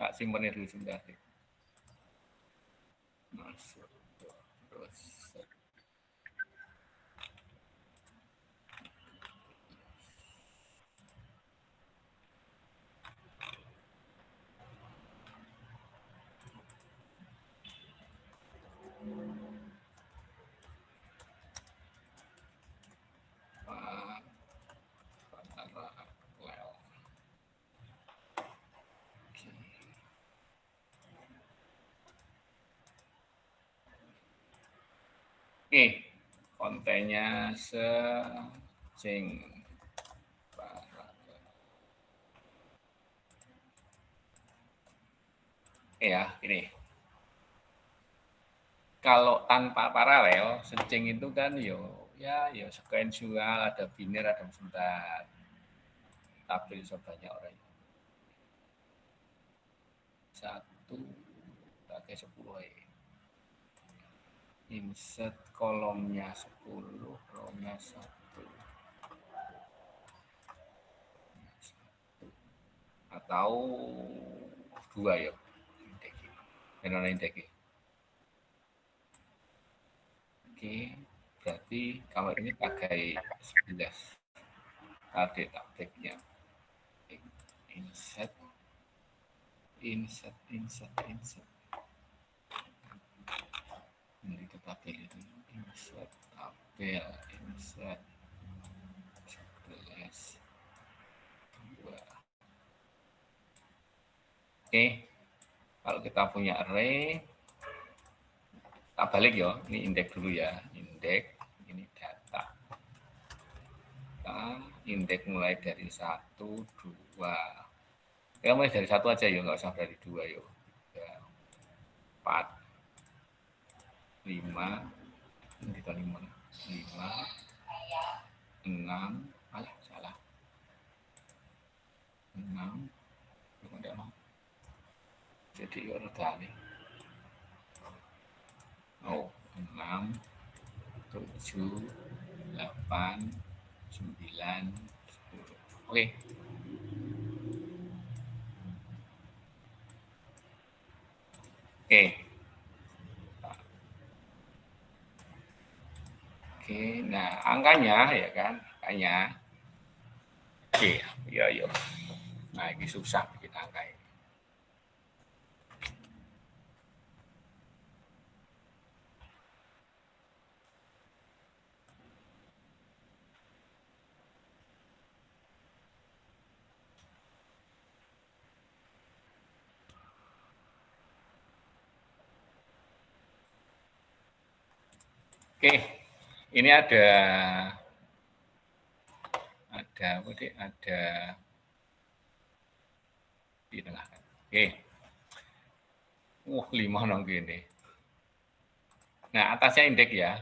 Tak simpen dulu sebentar. Masuk terus. Oke, kontennya string. Ya, ini. Kalau tanpa paralel, string itu kan ya sekuensial, ada biner, ada sebentar. Tapi bisa banyak orang. 1 pakai 10 ya. Insert kolomnya 10, rownya 1. Atau 2 ya. Indeks. Oke, berarti kalau ini pakai 11 tadi tabnya. Insert. Ini kita pilih insert tabel, insert 11 2. Oke, kalau kita punya array, tak balik ya, ini indeks dulu ya, indeks, ini data. Kita indeks mulai dari 1, 2. Ya mulai dari 1 aja ya, nggak usah dari 2 ya. 4, 5, kita 5, 6, salah. 6, jadi urutan nih. 6, 7, 8, 9, 10. Oke. Oke, nah angkanya ya kan, angkanya. Oke, ya. Nah, ini susah bikin angka ini. Oke, ini ada di tengah. Oke. 5 nong gini. Nah, atasnya indeks ya.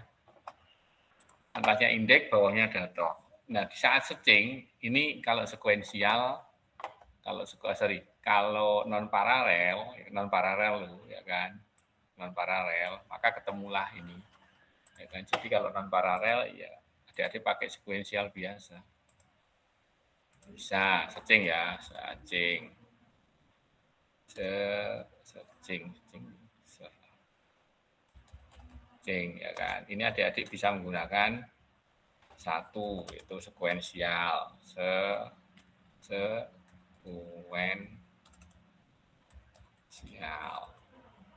Atasnya indeks, bawahnya data. Nah, di saat string ini kalau sekuensial, kalau non paralel ya kan, non paralel, maka ketemulah ini. Ya kan? Jadi kalau non paralel ya adik-adik pakai sekuensial biasa. Bisa string ya, string ya kan. Ini adik-adik bisa menggunakan 1 itu sekuensial, sekuensial.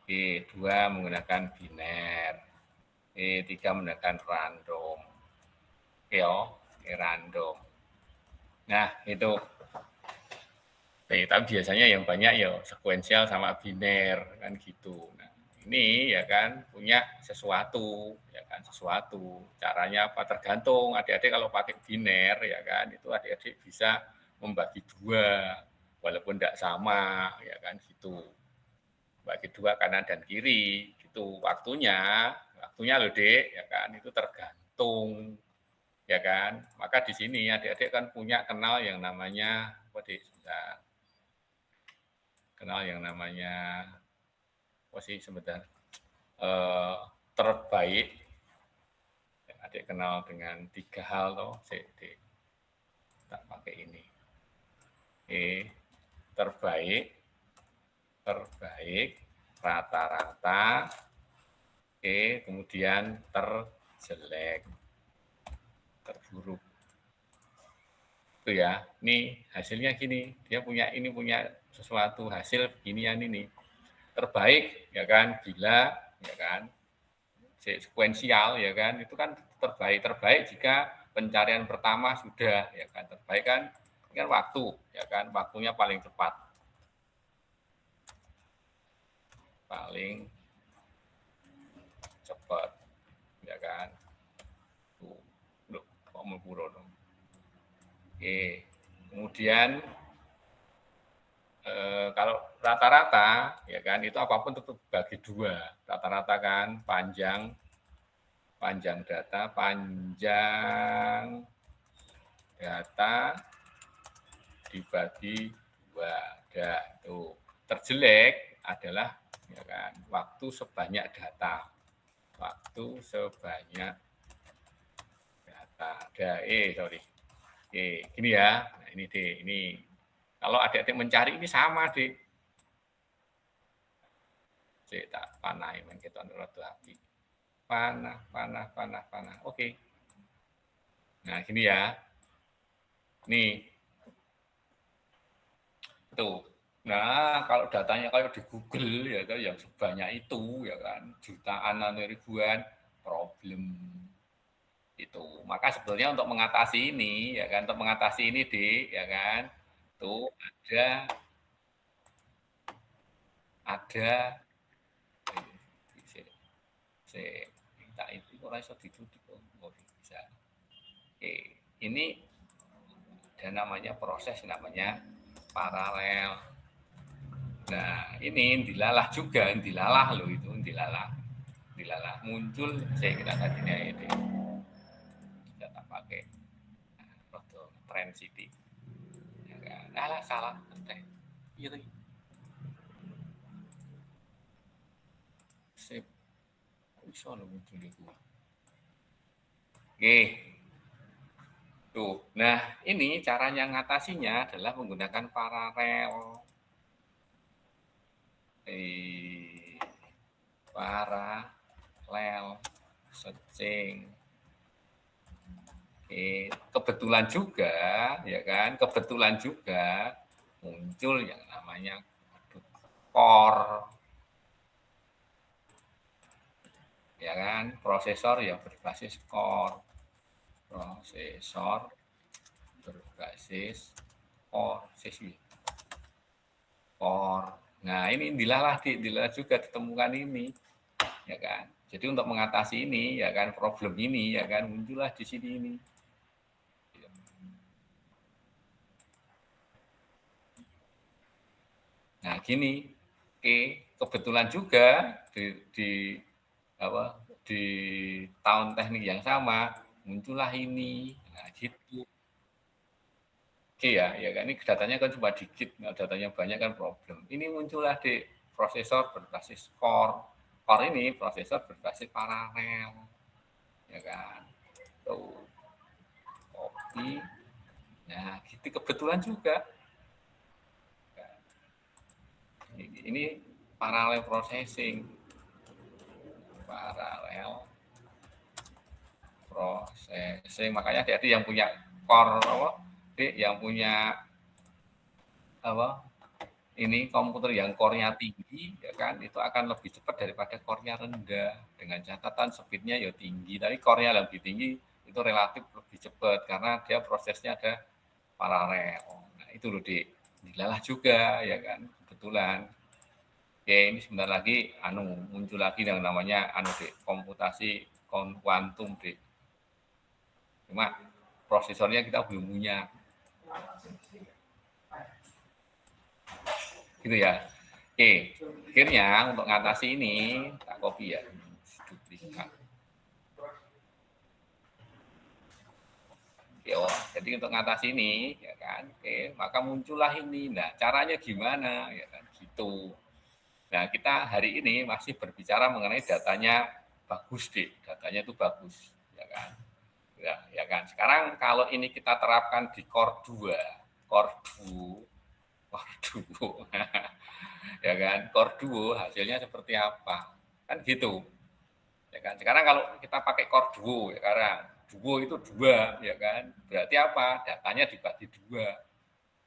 2 menggunakan biner. 3 menggunakan random. Random. Nah, itu. Tapi biasanya yang banyak ya sekuensial sama biner kan gitu. Nah, ini ya kan punya sesuatu ya kan, caranya apa tergantung adik-adik kalau pakai biner ya kan, itu adik-adik bisa membagi 2 walaupun tidak sama ya kan gitu, bagi 2 kanan dan kiri gitu. Waktunya loh Dek ya kan, itu tergantung ya kan. Maka di sini adik-adik kan punya kenal yang namanya terbaik. Adik kenal dengan 3 hal toh, tak pakai ini. Terbaik, terbaik, rata-rata, oke, kemudian terjelek, terburuk. Itu ya, ini hasilnya gini, dia punya sesuatu hasil beginian ini. Terbaik, ya kan, bila, ya kan, sekuensial, ya kan, itu kan terbaik jika pencarian pertama sudah, ya kan, terbaik kan, ini kan waktu, ya kan, waktunya paling cepat. Paling cepat, ya kan. Tuh, kok mau dong. Oke, kemudian kalau rata-rata, ya kan, itu apapun tetap bagi dua. Rata-rata kan panjang data dibagi dua. Tuh. Terjelek adalah, ya kan, waktu sebanyak data. Waktu sebanyak data. Sorry. Oke, gini ya. Nah, ini D, ini. Kalau adik-adik mencari ini sama, D. Cek tak panah yang kita nurut api. Panah. Oke. Nah, gini ya. Nih. Tuh. Nah, kalau datanya kayak di Google ya kan yang sebanyak itu ya kan, jutaan atau ribuan, problem itu. Maka sebetulnya untuk mengatasi ini ya kan, untuk mengatasi ini ya kan, tuh ada tak itu kok iso ditutup bisa. Oke, ini ada namanya proses namanya paralel. Nah, ini dilalah juga, dilalah loh itu, dilalah muncul saya kira tadinya ini kita tak pakai roto tren city ya kan alah salah iya tuh sip bisa loh muncul itu oke tuh nah ini caranya ngatasinya adalah menggunakan paralel paralel searching. Kebetulan juga, ya kan, kebetulan juga muncul yang namanya core, ya kan, prosesor yang berbasis core, prosesor berbasis core. Nah ini dilalah juga ditemukan ini, ya kan. Jadi untuk mengatasi ini, ya kan, problem ini, ya kan, muncullah di sini ini. Nah gini, kebetulan juga di tahun teknik yang sama muncullah ini. Nah gitu. Ya kan ini datanya kan cuma dikit, datanya banyak kan problem. Ini muncullah di prosesor berbasis core. Core ini prosesor berbasis paralel, ya kan. Tuh, copy. Nah, gitu kebetulan juga. Ini paralel processing. Paralel processing. Makanya hati-hati yang punya core yang punya ini komputer yang core-nya tinggi ya kan itu akan lebih cepat daripada core-nya rendah dengan catatan speed-nya ya tinggi tapi core-nya lebih tinggi itu relatif lebih cepat karena dia prosesnya ada paralel. Nah, itu loh dilalah juga ya kan kebetulan. Oke, ini sebentar lagi muncul lagi yang namanya komputasi kuantum cuma prosesornya kita belum punya. Gitu ya. Oke, akhirnya untuk ngatasi ini, tak copy ya, duplikat. Jadi untuk ngatasi ini, ya kan, maka muncullah ini. Nah, caranya gimana, ya kan, gitu. Nah, kita hari ini masih berbicara mengenai datanya bagus, datanya itu bagus, ya kan. Ya kan. Sekarang kalau ini kita terapkan di Core 2, Ya kan, core duo hasilnya seperti apa, kan gitu. Ya kan, sekarang kalau kita pakai core duo, ya sekarang duo itu dua, ya kan, berarti apa? Datanya dibagi dua,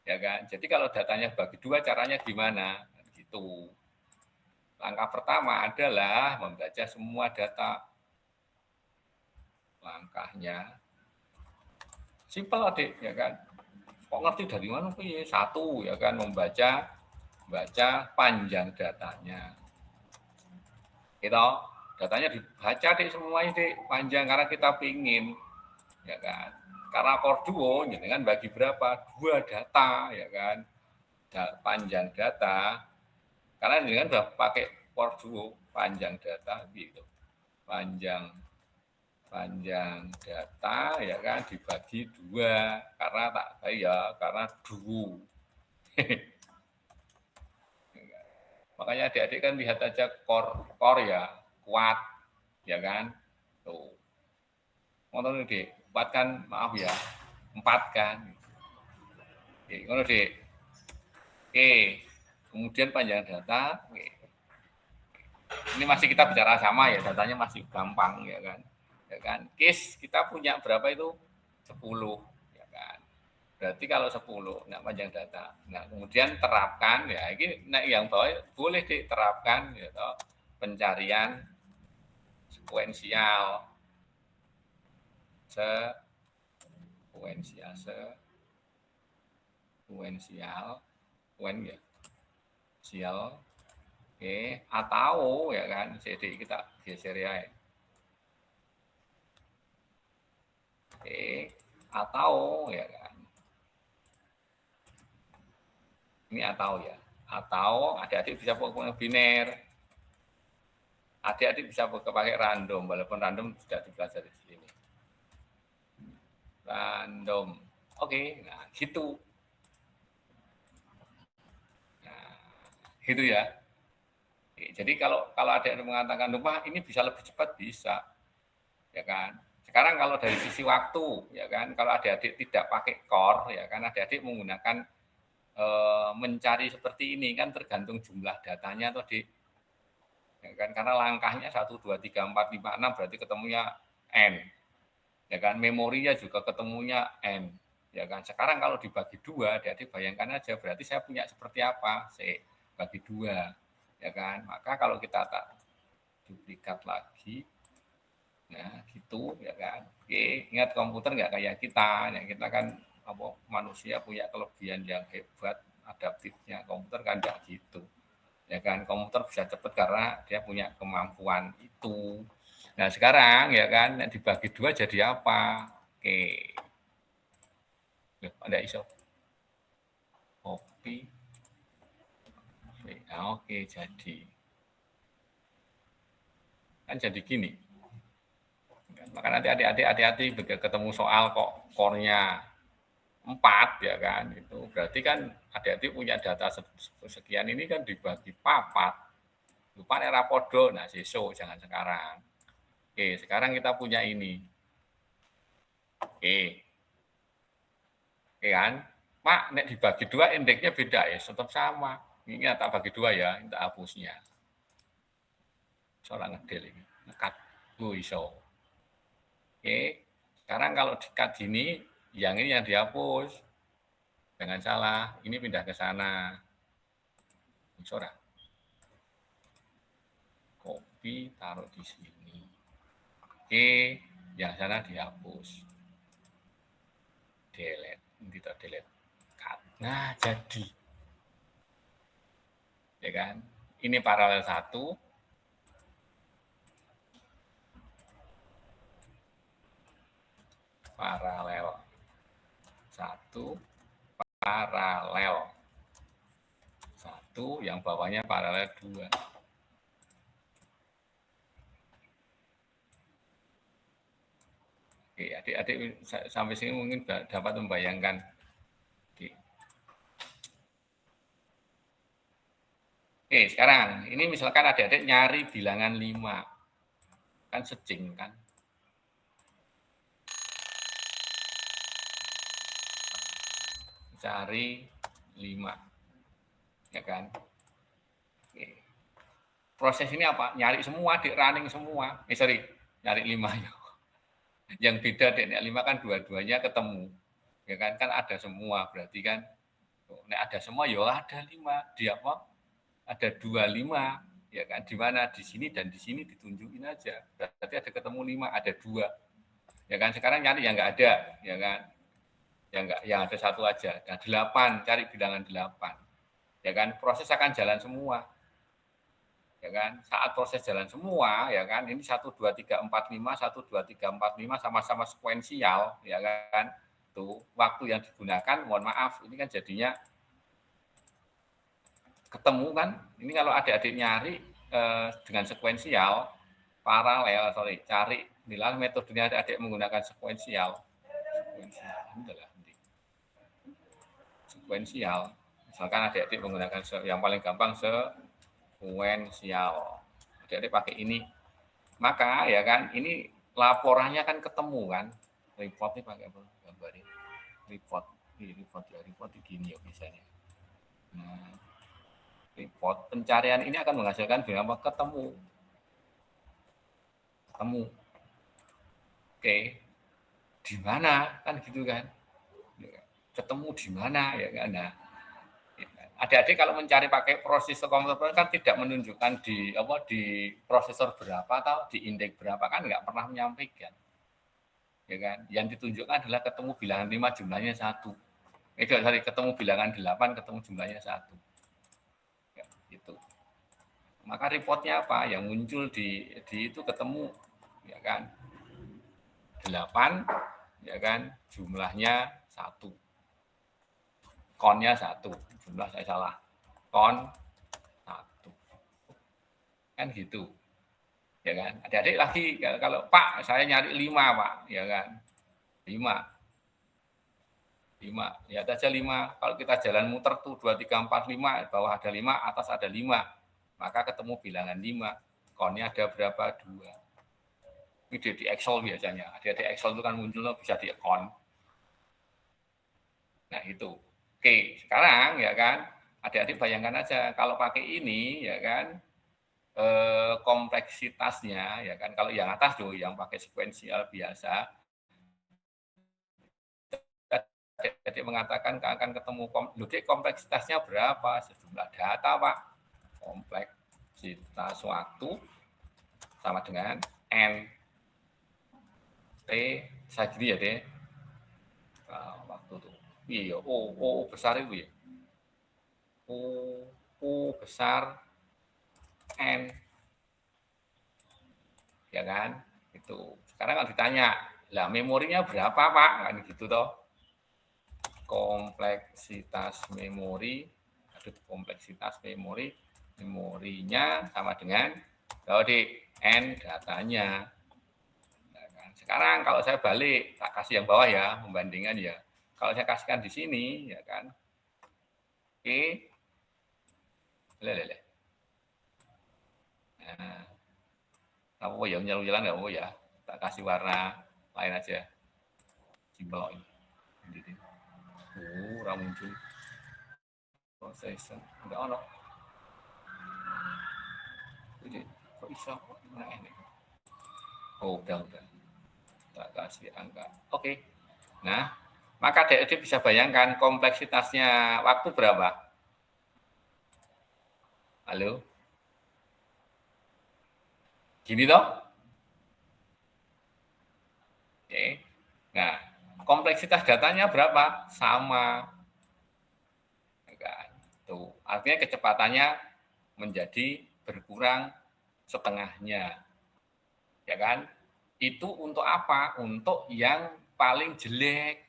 ya kan. Jadi kalau datanya bagi dua, caranya gimana? Gitu. Langkah pertama adalah membaca semua data. Langkahnya simpel adik, ya kan. Kok ngerti dari mana? Satu, ya kan, baca panjang datanya. Kita datanya dibaca deh semuanya deh panjang karena kita pingin, ya kan. Karena core duo, kan bagi berapa? Dua data, ya kan. Panjang data, karena ini kan udah pakai core duo, panjang data gitu. Panjang panjang data, ya kan, dibagi dua karena tak ya karena duo. Makanya adik-adik kan lihat aja core ya kuat, ya kan. Tuh. Ngono Dek, 4 kan maaf ya. 4 kan. Oke, ngono Dek. Oke. Kemudian panjang data. Oke. Ini masih kita bicara sama ya, datanya masih gampang ya kan. Ya kan. Case kita punya berapa itu? 10 ya kan. Berarti kalau 10, nah panjang data. Nah, kemudian terapkan ya, ini nah yang bawah boleh diterapkan ya toh, pencarian sekuensial sekuensial sekuensial sekuensial ya sial oke atau ya kan jadi kita geser ya oke atau ya kan ini atau ya atau adik-adik bisa pakai biner adik-adik bisa pakai random walaupun random sudah dipelajari di sini random oke nah gitu nah gitu ya oke, jadi kalau ada yang mengatakan rumah ini bisa lebih cepat bisa ya kan. Sekarang kalau dari sisi waktu, ya kan, kalau adik-adik tidak pakai core, ya kan, adik-adik menggunakan mencari seperti ini kan tergantung jumlah datanya atau di, ya kan, karena langkahnya 1, 2, 3, 4, 5, 6 berarti ketemunya n, ya kan, memorinya juga ketemunya n, ya kan. Sekarang kalau dibagi dua, adik-adik bayangkan aja, berarti saya punya seperti apa, C bagi dua, ya kan. Maka kalau kita tak duplikat lagi, nah gitu ya kan. Oke, ingat komputer nggak kayak kita, ya kita kan apa manusia punya kelebihan yang hebat, adaptifnya komputer kan nggak gitu. Ya kan, komputer bisa cepat karena dia punya kemampuan itu. Nah sekarang ya kan dibagi dua jadi apa? Oke, ada iso kopi. Oke jadi kan jadi gini. Maka nanti adik-adik hati-hati ketemu soal kok core-nya 4 ya kan itu berarti kan adik-adik punya data sekian ini kan dibagi papat lupa era podo nah seso jangan sekarang oke sekarang kita punya ini oke oke kan Pak nek dibagi dua indeksnya beda ya tetap sama ini tak bagi dua ya kita hapusnya soalnya ngedel ini nekat iso oke sekarang kalau dikat gini yang ini yang dihapus jangan salah ini pindah ke sana Sora kopi taruh di sini oke yang sana dihapus delete kita delete cut nah jadi ya kan ini paralel satu paralel satu paralel satu yang bawahnya paralel dua oke adik-adik sampai sini mungkin dapat membayangkan oke. Oke, sekarang ini misalkan adik-adik nyari bilangan 5. Kan sejing kan. Cari 5. Ya kan? Proses ini apa? Nyari semua, running semua. Sorry, nyari 5. Yang beda nek 5 kan dua-duanya ketemu. Ya kan ada semua, berarti kan nek ada semua ya ada 5. Di apa? Ada 25, ya kan? Di mana? Di sini dan di sini ditunjukin aja. Berarti ada ketemu 5, ada 2. Ya kan? Sekarang nyari yang enggak ada, ya kan? Yang ada 1 aja. Nah, 8, cari bilangan 8. Ya kan? Proses akan jalan semua. Ya kan, saat proses jalan semua, ya kan, ini 1, 2, 3, 4, 5, 1, 2, 3, 4, 5 sama-sama sekuensial, ya kan, tuh waktu yang digunakan, mohon maaf, ini kan jadinya ketemu kan, ini kalau adik-adik nyari dengan sekuensial, paralel, cari nilai metodenya adik-adik menggunakan sekuensial, misalkan adik-adik menggunakan yang paling gampang sekuensial. Jadi pakai ini, maka ya kan ini laporannya kan ketemu kan, report ini pakai apa gambarnya, report gini ya biasanya. Nah, report pencarian ini akan menghasilkan berapa? Ketemu. Oke, di mana kan gitu kan, ketemu di mana ya kan. Nah, adik-adik kalau mencari pakai prosesor komputer kan tidak menunjukkan di prosesor berapa atau di indeks berapa, kan nggak pernah menyampaikan, ya kan. Yang ditunjukkan adalah ketemu bilangan 5 jumlahnya 1, ketemu bilangan 8 ketemu jumlahnya 1, ya, gitu. Maka reportnya apa yang muncul di itu ketemu, ya kan, 8, ya kan, jumlahnya 1, konnya 1, jumlah saya salah, kon 1, kan gitu, ya kan. Adik-adik lagi kalau Pak saya nyari 5 Pak, ya kan, 5, lihat aja 5. Kalau kita jalan muter tuh 2, 3, 4, 5, bawah ada 5, atas ada 5, maka ketemu bilangan 5, konnya ada berapa? 2. Ini di Excel biasanya, adik-adik Excel itu kan muncul bisa di kon. Nah itu. Oke, sekarang ya kan, adik-adik bayangkan aja kalau pakai ini ya kan, kompleksitasnya ya kan, kalau yang atas tuh yang pakai sekuensial biasa, adik-adik mengatakan akan ketemu kompleksitasnya berapa, sejumlah data Pak, kompleksitas waktu sama dengan N T, saya gini ya deh, waktu tuh, iya, O besar itu ya, O besar N, ya kan, itu. Sekarang kalau ditanya, lah memorinya berapa Pak, kan gitu toh, kompleksitas memori, memorinya sama dengan di N datanya. Nah, kan. Sekarang kalau saya balik, tak kasih yang bawah ya, membandingkan ya. Kalau saya kasihkan di sini, ya kan, oke, lele. Nah, apa ya, nyelu-nyelan nggak apa ya, tak kasih warna lain aja, simpel ini. Ora muncul. Processor enggak ono. Jadi kok bisa nah ini. Oh, udah. Tak kasih angka. Oke. Nah, maka adik-adik bisa bayangkan kompleksitasnya waktu berapa? Halo? Gini toh? Oke. Nah, kompleksitas datanya berapa? Sama. Tuh, artinya kecepatannya menjadi berkurang setengahnya. Ya kan? Itu untuk apa? Untuk yang paling jelek.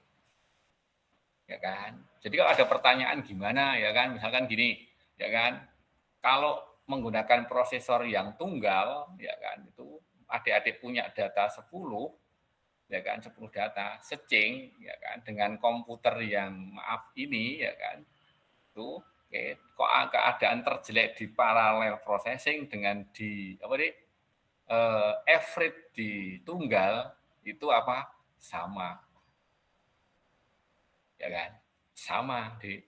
Ya kan? Jadi kalau ada pertanyaan gimana ya kan, misalkan gini, ya kan? Kalau menggunakan prosesor yang tunggal, ya kan, itu adik-adik punya data 10, ya kan, 10 data, secing, ya kan, dengan komputer yang maaf ini, ya kan, itu kok keadaan terjelek di parallel processing dengan di average di tunggal itu apa? Sama. Ya kan? Sama, di.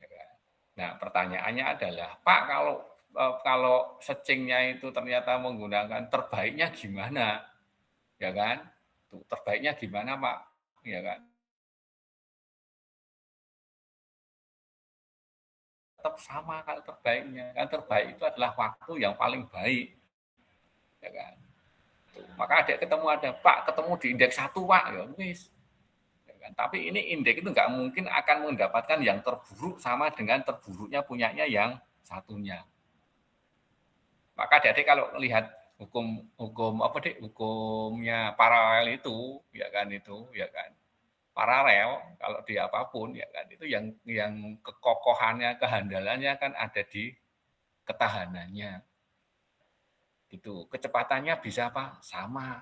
Ya kan? Nah, pertanyaannya adalah, Pak, kalau searching-nya itu ternyata menggunakan terbaiknya gimana? Ya kan? Tuh, terbaiknya gimana, Pak? Ya kan? Tetap sama kalau terbaiknya. Kan terbaik itu adalah waktu yang paling baik. Ya kan? Tuh, maka adik ketemu ada, Pak, ketemu di indeks 1, Pak. Ya, wis. Ya kan? Tapi ini indeks itu nggak mungkin akan mendapatkan yang terburuk sama dengan terburuknya punyanya yang satunya. Maka adik-adik kalau lihat hukum hukum apa deh hukumnya paralel itu ya kan paralel kalau di apapun ya kan itu yang kekokohannya kehandalannya kan ada di ketahanannya itu kecepatannya bisa apa sama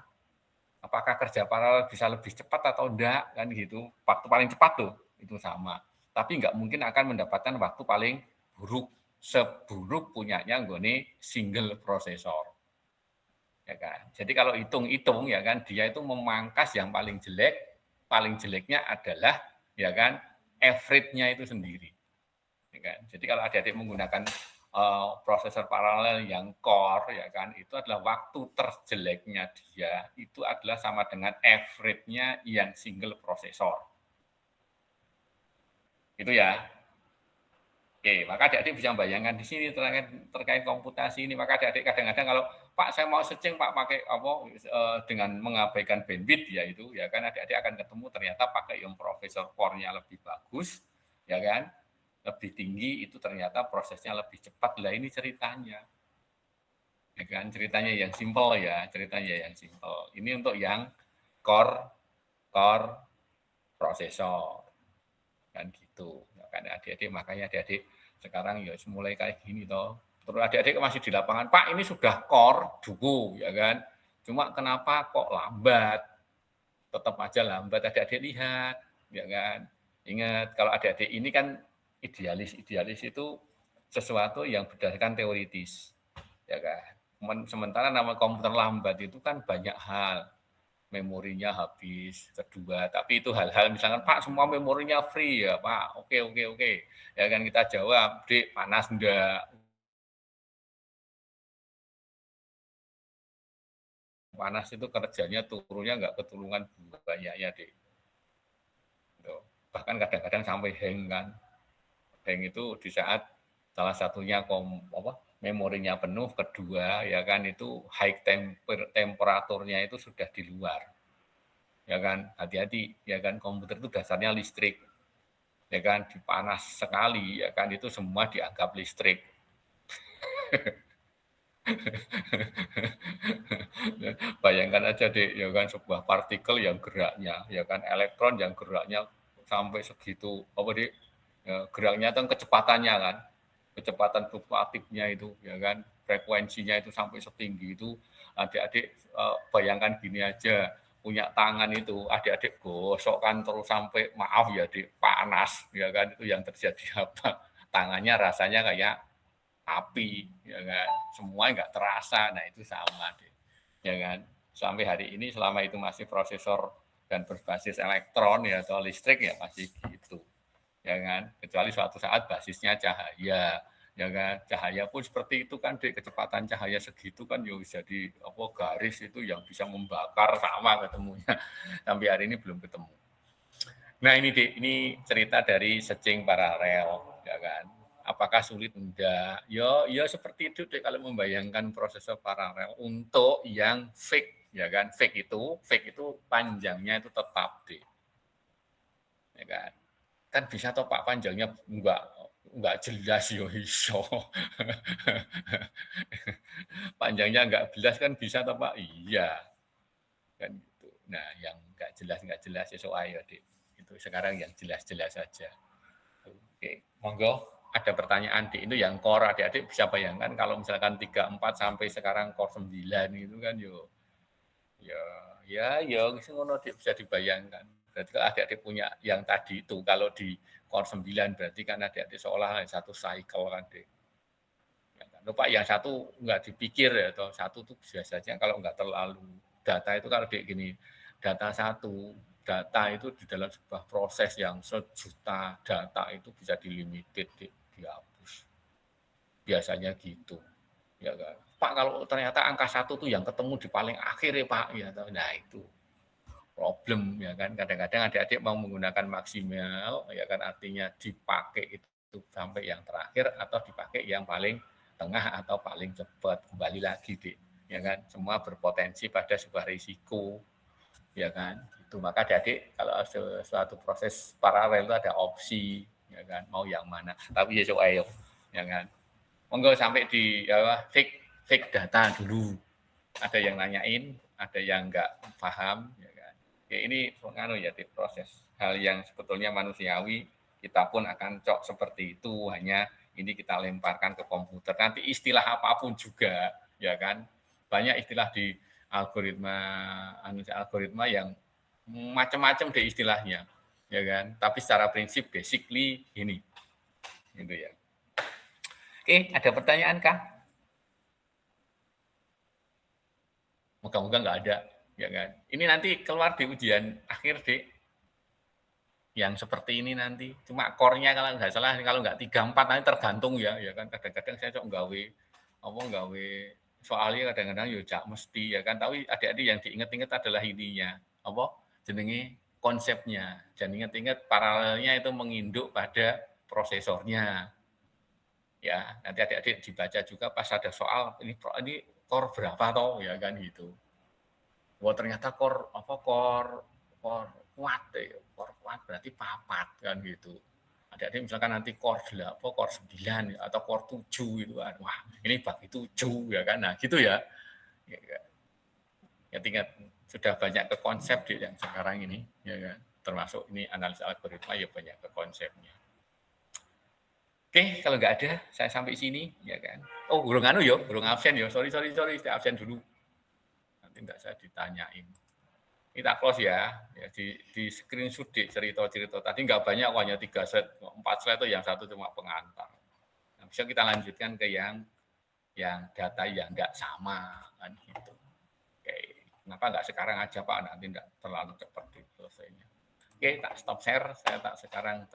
apakah kerja paralel bisa lebih cepat atau enggak kan gitu waktu paling cepat tuh itu sama tapi nggak mungkin akan mendapatkan waktu paling buruk seburuk punyanya gue single prosesor ya kan. Jadi kalau hitung-hitung ya kan dia itu memangkas yang paling jeleknya adalah ya kan average-nya itu sendiri. Ya kan. Jadi kalau adik-adik menggunakan prosesor paralel yang core ya kan itu adalah waktu terjeleknya dia itu adalah sama dengan average-nya yang single prosesor. Itu ya. Oke, maka adik-adik bisa membayangkan di sini terkait komputasi ini. Maka adik-adik kadang-kadang kalau Pak saya mau searching Pak pakai apa dengan mengabaikan bandwidth ya itu ya kan adik-adik akan ketemu ternyata pakai yang profesor core-nya lebih bagus ya kan lebih tinggi itu ternyata prosesnya lebih cepat lah ini ceritanya ya kan ceritanya yang simple ya ceritanya yang simple ini untuk yang core core prosesor kan gitu kan adik-adik makanya adik-adik sekarang ya mulai kayak gini toh terus adik-adik masih di lapangan Pak ini sudah core duku ya kan cuma kenapa kok lambat tetap aja lambat adik-adik lihat ya kan ingat kalau adik-adik ini kan idealis itu sesuatu yang berdasarkan teoritis ya kan sementara nama komputer lambat itu kan banyak hal memorinya habis kedua tapi itu hal-hal misalkan Pak semua memorinya free ya Pak oke ya kan kita jawab Dek panas enggak panas itu kerjanya turunnya enggak ketulungan banyaknya Dek gitu. Bahkan kadang-kadang sampai hang kan hang itu di saat salah satunya memorinya penuh kedua ya kan itu temperaturnya itu sudah di luar ya kan hati-hati ya kan komputer itu dasarnya listrik ya kan dipanas sekali ya kan itu semua dianggap listrik bayangkan aja deh ya kan sebuah partikel yang geraknya ya kan elektron yang geraknya sampai segitu apa deh ya, geraknya kan kecepatannya kan kecepatan fluktuatifnya itu ya kan frekuensinya itu sampai setinggi itu adik-adik bayangkan gini aja punya tangan itu adik-adik gosokkan terus sampai maaf ya adik panas ya kan itu yang terjadi apa tangannya rasanya kayak api ya kan semua nggak terasa nah itu sama deh ya kan sampai hari ini selama itu masih prosesor dan berbasis elektron ya atau listrik ya masih gitu ya kan kecuali suatu saat basisnya cahaya ya kan cahaya pun seperti itu kan di kecepatan cahaya segitu kan ya jadi apa garis itu yang bisa membakar sama ketemunya sampai hari ini belum ketemu nah ini cerita dari searching paralel ya kan apakah sulit enggak ya seperti itu deh kalau membayangkan prosesor paralel untuk yang fake itu panjangnya itu tetap deh ya kan kan bisa toh Pak panjangnya enggak jelas yo iso. Panjangnya enggak jelas kan bisa toh Pak? Iya. Kan gitu. Nah, yang enggak jelas iso ayo, Dik. Itu sekarang yang jelas-jelas saja. Oke, monggo ada pertanyaan Dik. Itu yang core adik-adik bisa bayangkan kalau misalkan 34 sampai sekarang core 9 itu kan ya ngono Dik bisa dibayangkan. Berarti kalau adik-adik punya yang tadi itu kalau di core 9 berarti kan adik-adik seolah satu cycle kan Dik. Ya kan? Lupa yang satu nggak dipikir ya atau satu tuh biasanya kalau nggak terlalu data itu kalau Dik gini data itu di dalam sebuah proses yang sejuta data itu bisa dilimited Dik. dihapus. Biasanya gitu, ya kan. Pak, kalau ternyata angka 1 tuh yang ketemu di paling akhir ya Pak, ya. Nah itu problem ya kan. Kadang-kadang adik-adik mau menggunakan maksimal, ya kan artinya dipakai itu sampai yang terakhir atau dipakai yang paling tengah atau paling cepat. Kembali lagi, Dik, ya kan. Semua berpotensi pada sebuah risiko, ya kan. Itu maka adik kalau suatu proses paralel itu ada opsi, ya kan. Mau yang mana? Tapi ya ayo, ya kan. Monggo sampai di fake data dulu. Ada yang nanyain, ada yang nggak paham, ya kan. Ya, ini ya di proses hal yang sebetulnya manusiawi, kita pun akan cok seperti itu, hanya ini kita lemparkan ke komputer. Nanti istilah apapun juga, ya kan. Banyak istilah di algoritma yang macam-macam deh istilahnya, ya kan. Tapi secara prinsip basically ini, gitu ya. Oke, ada pertanyaan kah? Moga-moga nggak ada, ya kan. Ini nanti keluar di ujian akhir, Dek. Yang seperti ini nanti. Cuma core-nya kalau nggak salah, kalau nggak 3-4 nanti tergantung ya, ya kan. Kadang-kadang saya cok nggawe soalnya kadang-kadang ya jak mesti ya kan. Tapi adik-adik yang diingat-ingat adalah ininya, apa? Jenenge konsepnya. Dan ingat-ingat paralelnya itu menginduk pada prosesornya. Ya, nanti adik-adik dibaca juga pas ada soal ini core berapa toh ya kan gitu. Wah ternyata core kuat deh, core kuat berarti papat kan gitu. Adik-adik misalkan nanti core 9 atau core 7 gitu kan. Wah, ini bagi 7 ya kan. Nah, gitu ya. Ya tingkat sudah banyak ke konsep di yang sekarang ini ya kan. Termasuk ini analisa algoritma ya banyak ke konsepnya. Oke, kalau nggak ada, saya sampai sini, ya kan. Oh, burung absen yo. Sorry, saya absen dulu. Nanti nggak saya ditanyain. Ini tak close ya, di screenshot di cerita-cerita. Tadi nggak banyak, hanya 3 slide, 4 slide itu yang satu cuma pengantar. Nah, bisa kita lanjutkan ke yang data yang nggak sama, kan gitu. Oke, kenapa nggak sekarang aja Pak, nanti nggak terlalu cepat selesainya. Oke, tak stop share, saya tak sekarang